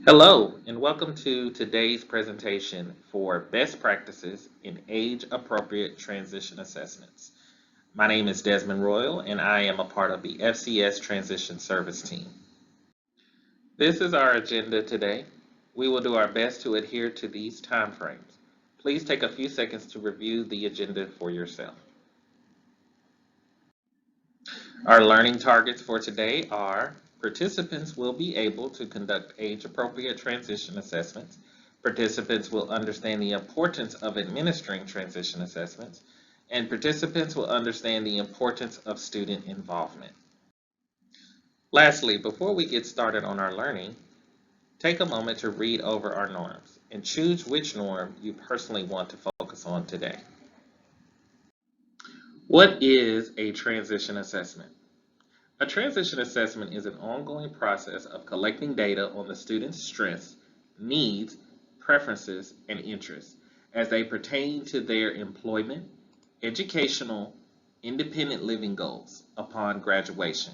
Hello, and welcome to today's presentation for Best Practices in Age-Appropriate Transition Assessments. My name is Desmond Royal, and I am a part of the FCS Transition Service Team. This is our agenda today. We will do our best to adhere to these timeframes. Please take a few seconds to review the agenda for yourself. Our learning targets for today are: participants will be able to conduct age-appropriate transition assessments. Participants will understand the importance of administering transition assessments. And participants will understand the importance of student involvement. Lastly, before we get started on our learning, take a moment to read over our norms and choose which norm you personally want to focus on today. What is a transition assessment? A transition assessment is an ongoing process of collecting data on the student's strengths, needs, preferences, and interests as they pertain to their employment, educational, independent living goals upon graduation.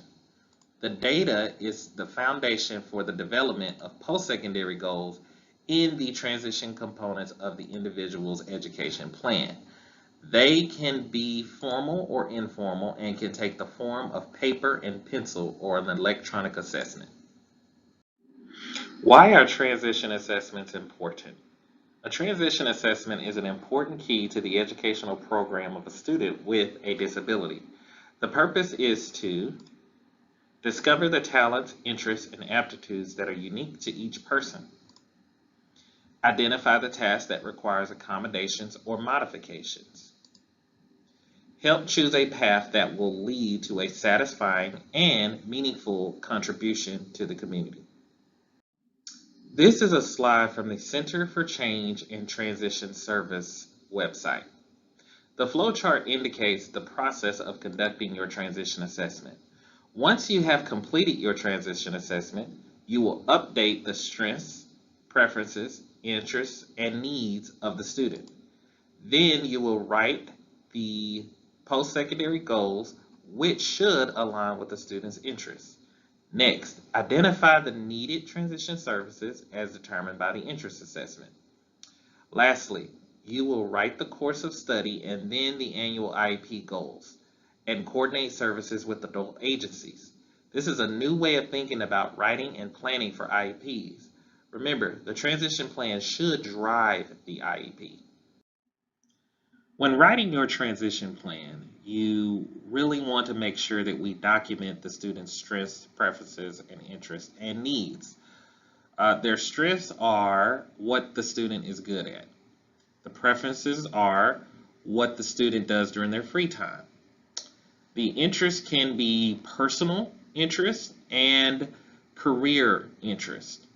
The data is the foundation for the development of post-secondary goals in the transition components of the individual's education plan. They can be formal or informal and can take the form of paper and pencil or an electronic assessment. Why are transition assessments important? A transition assessment is an important key to the educational program of a student with a disability. The purpose is to discover the talents, interests, and aptitudes that are unique to each person. Identify the task that requires accommodations or modifications. Help choose a path that will lead to a satisfying and meaningful contribution to the community. This is a slide from the Center for Change and Transition Service website. The flowchart indicates the process of conducting your transition assessment. Once you have completed your transition assessment, you will update the strengths, preferences, interests, and needs of the student. Then you will write the post-secondary goals, which should align with the student's interests. Next, identify the needed transition services as determined by the interest assessment. Lastly, you will write the course of study and then the annual IEP goals and coordinate services with adult agencies. This is a new way of thinking about writing and planning for IEPs. Remember, the transition plan should drive the IEP. When writing your transition plan, you really want to make sure that we document the student's strengths, preferences, and interests and needs. Their strengths are what the student is good at. The preferences are what the student does during their free time. The interests can be personal interests and career interests.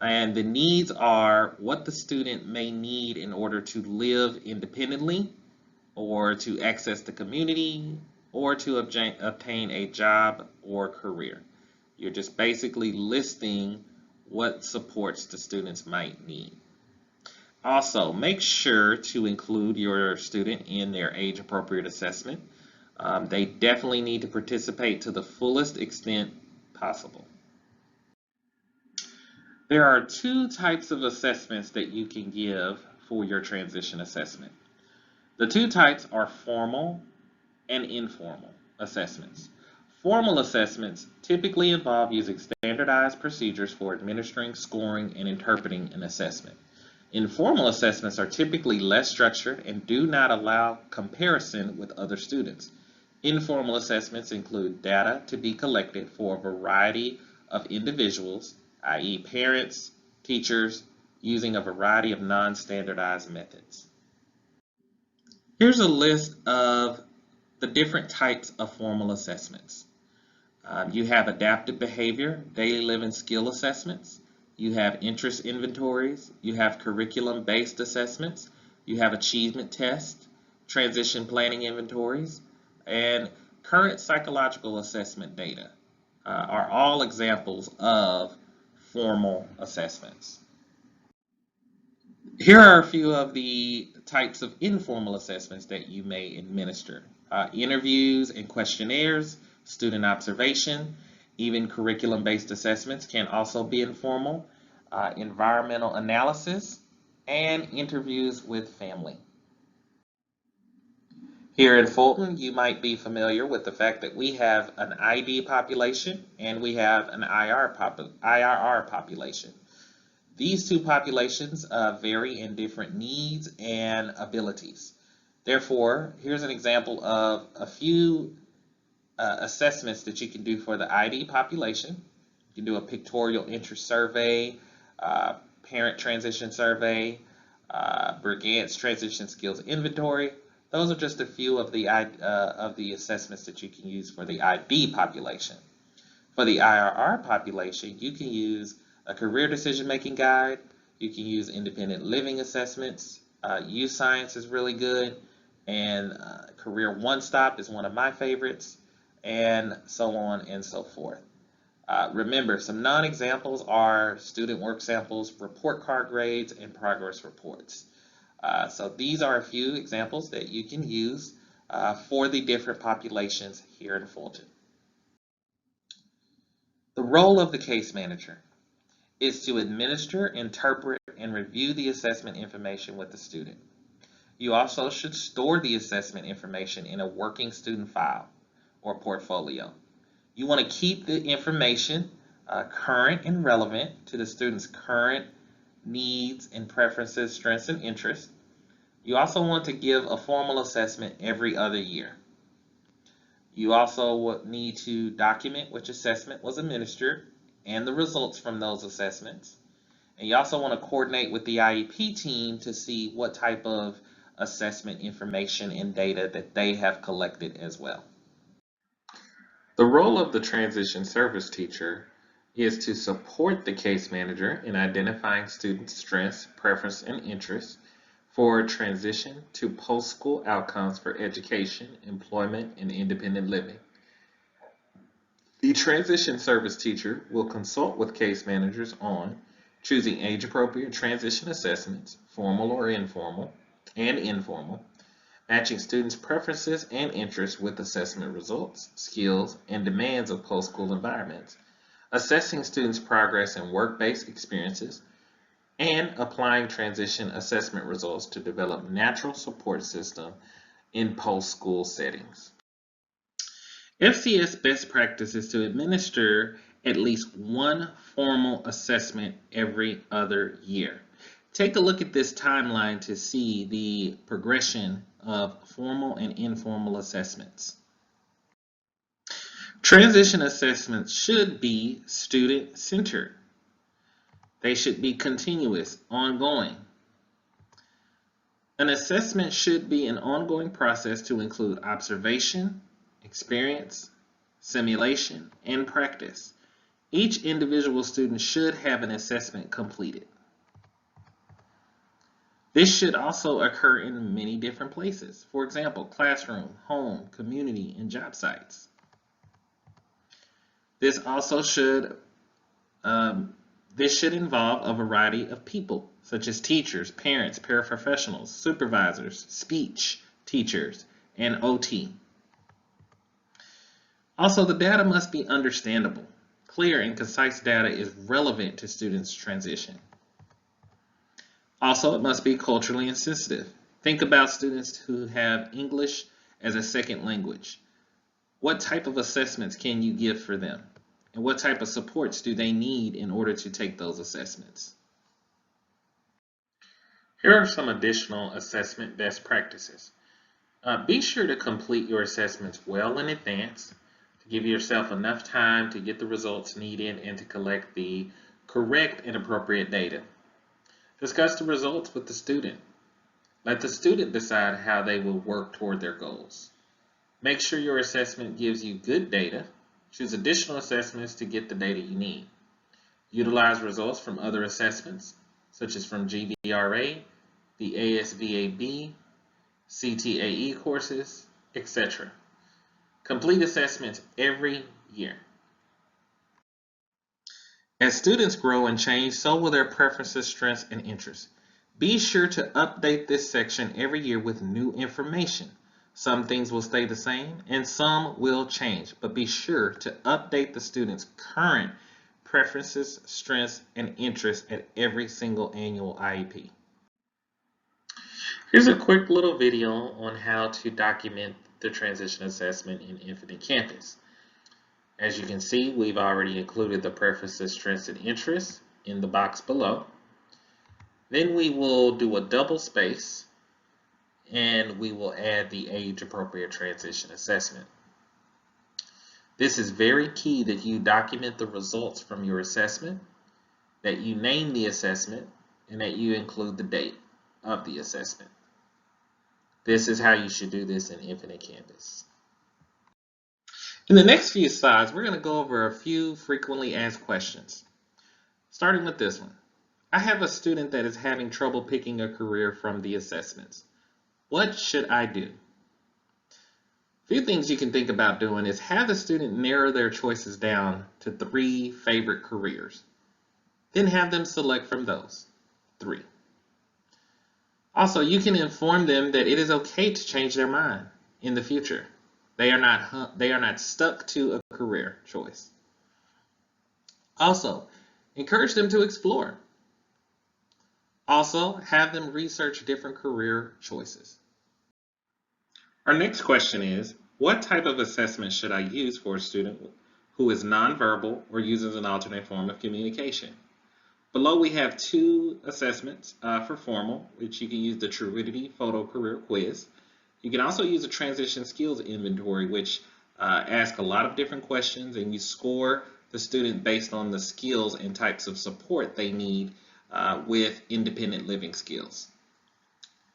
And the needs are what the student may need in order to live independently, or to access the community, or to obtain a job or career. You're just basically listing what supports the students might need. Also, make sure to include your student in their age-appropriate assessment. They definitely need to participate to the fullest extent possible. There are two types of assessments that you can give for your transition assessment. The two types are formal and informal assessments. Formal assessments typically involve using standardized procedures for administering, scoring, and interpreting an assessment. Informal assessments are typically less structured and do not allow comparison with other students. Informal assessments include data to be collected for a variety of individuals, i.e. parents, teachers, using a variety of non-standardized methods. Here's a list of the different types of formal assessments. You have adaptive behavior, daily living skill assessments. You have interest inventories. You have curriculum-based assessments. You have achievement tests, transition planning inventories, and current psychological assessment data are all examples of formal assessments. Here are a few of the types of informal assessments that you may administer. Interviews and questionnaires, student observation, even curriculum-based assessments can also be informal. environmental analysis, and interviews with family. Here in Fulton, you might be familiar with the fact that we have an ID population and we have an IRR population. These two populations vary in different needs and abilities. Therefore, here's an example of a few assessments that you can do for the ID population. You can do a pictorial interest survey, parent transition survey, Brigance transition skills inventory. Those are just a few of the assessments that you can use for the ID population. For the IRR population, you can use a career decision-making guide. You can use independent living assessments. Youth Science is really good, and Career One Stop is one of my favorites, and so on and so forth. Remember, some non-examples are student work samples, report card grades, and progress reports. So these are a few examples that you can use for the different populations here in Fulton. The role of the case manager is to administer, interpret, and review the assessment information with the student. You also should store the assessment information in a working student file or portfolio. You want to keep the information current and relevant to the student's current needs and preferences, strengths, and interests. You also want to give a formal assessment every other year. You also need to document which assessment was administered and the results from those assessments. And you also want to coordinate with the IEP team to see what type of assessment information and data that they have collected as well. The role of the transition service teacher is to support the case manager in identifying students' strengths, preferences, and interests for transition to post-school outcomes for education, employment, and independent living. The transition service teacher will consult with case managers on choosing age-appropriate transition assessments, formal or informal, and informal, matching students' preferences and interests with assessment results, skills, and demands of post-school environments, assessing students' progress in work-based experiences, and applying transition assessment results to develop natural support system in post-school settings. FCS best practice is to administer at least one formal assessment every other year. Take a look at this timeline to see the progression of formal and informal assessments. Transition assessments should be student-centered. They should be continuous, ongoing. An assessment should be an ongoing process to include observation, experience, simulation, and practice. Each individual student should have an assessment completed. This should also occur in many different places. For example, classroom, home, community, and job sites. This should involve a variety of people, such as teachers, parents, paraprofessionals, supervisors, speech teachers, and OT. Also, the data must be understandable. Clear and concise data is relevant to students' transition. Also, it must be culturally insensitive. Think about students who have English as a second language. What type of assessments can you give for them? And what type of supports do they need in order to take those assessments? Here are some additional assessment best practices. Be sure to complete your assessments well in advance to give yourself enough time to get the results needed and to collect the correct and appropriate data. Discuss the results with the student. Let the student decide how they will work toward their goals. Make sure your assessment gives you good data. Choose additional assessments to get the data you need. Utilize results from other assessments, such as from GBRA, the ASVAB, CTAE courses, etc. Complete assessments every year. As students grow and change, so will their preferences, strengths, and interests. Be sure to update this section every year with new information. Some things will stay the same and some will change, but be sure to update the students' current preferences, strengths, and interests at every single annual IEP. Here's a quick little video on how to document the transition assessment in Infinite Campus. As you can see, we've already included the preferences, strengths, and interests in the box below. Then we will do a double space and we will add the age-appropriate transition assessment. This is very key that you document the results from your assessment, that you name the assessment, and that you include the date of the assessment. This is how you should do this in Infinite Campus. In the next few slides, we're going to go over a few frequently asked questions. Starting with this one. I have a student that is having trouble picking a career from the assessments. What should I do? A few things you can think about doing is have the student narrow their choices down to 3 favorite careers. Then have them select from those 3. Also, you can inform them that it is okay to change their mind in the future. They are not stuck to a career choice. Also, encourage them to explore. Also, have them research different career choices. Our next question is, what type of assessment should I use for a student who is nonverbal or uses an alternate form of communication? Below we have 2 assessments for formal, which you can use the Truidity Photo Career Quiz. You can also use a Transition Skills Inventory, which asks a lot of different questions, and you score the student based on the skills and types of support they need with independent living skills.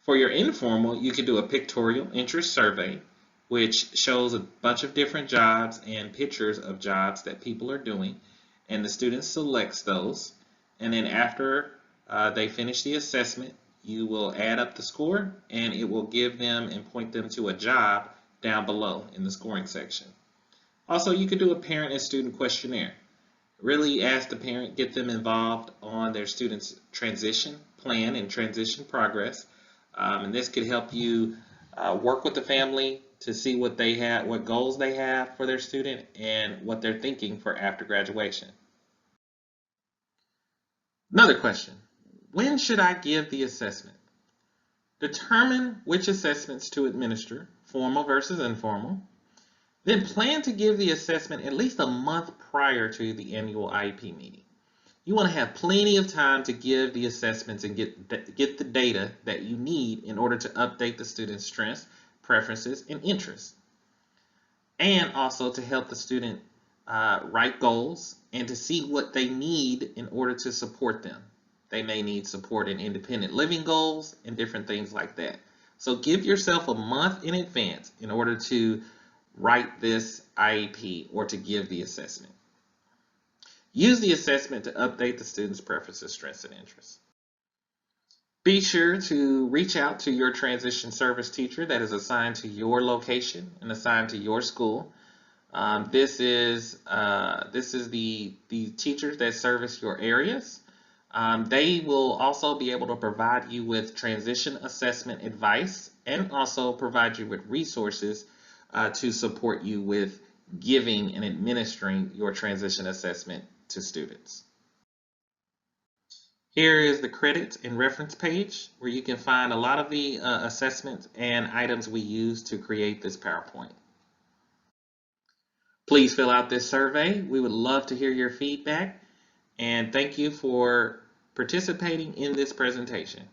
For your informal, you can do a pictorial interest survey, which shows a bunch of different jobs and pictures of jobs that people are doing, and the student selects those. And then after they finish the assessment, you will add up the score, and it will give them and point them to a job down below in the scoring section. Also, you could do a parent and student questionnaire. Really ask the parent, get them involved on their student's transition plan and transition progress. And this could help you work with the family to see what they have, what goals they have for their student, and what they're thinking for after graduation. Another question, when should I give the assessment? Determine which assessments to administer, formal versus informal. Then plan to give the assessment at least a month prior to the annual IEP meeting. You want to have plenty of time to give the assessments and get the data that you need in order to update the student's strengths, preferences, and interests. And also to help the student write goals and to see what they need in order to support them. They may need support in independent living goals and different things like that. So give yourself a month in advance in order to write this IEP or to give the assessment. Use the assessment to update the student's preferences, strengths, and interests. Be sure to reach out to your transition service teacher that is assigned to your location and assigned to your school. This is the teachers that service your areas. They will also be able to provide you with transition assessment advice and also provide you with resources to support you with giving and administering your transition assessment to students. Here is the credits and reference page where you can find a lot of the assessments and items we use to create this PowerPoint. Please fill out this survey. We would love to hear your feedback, and thank you for participating in this presentation.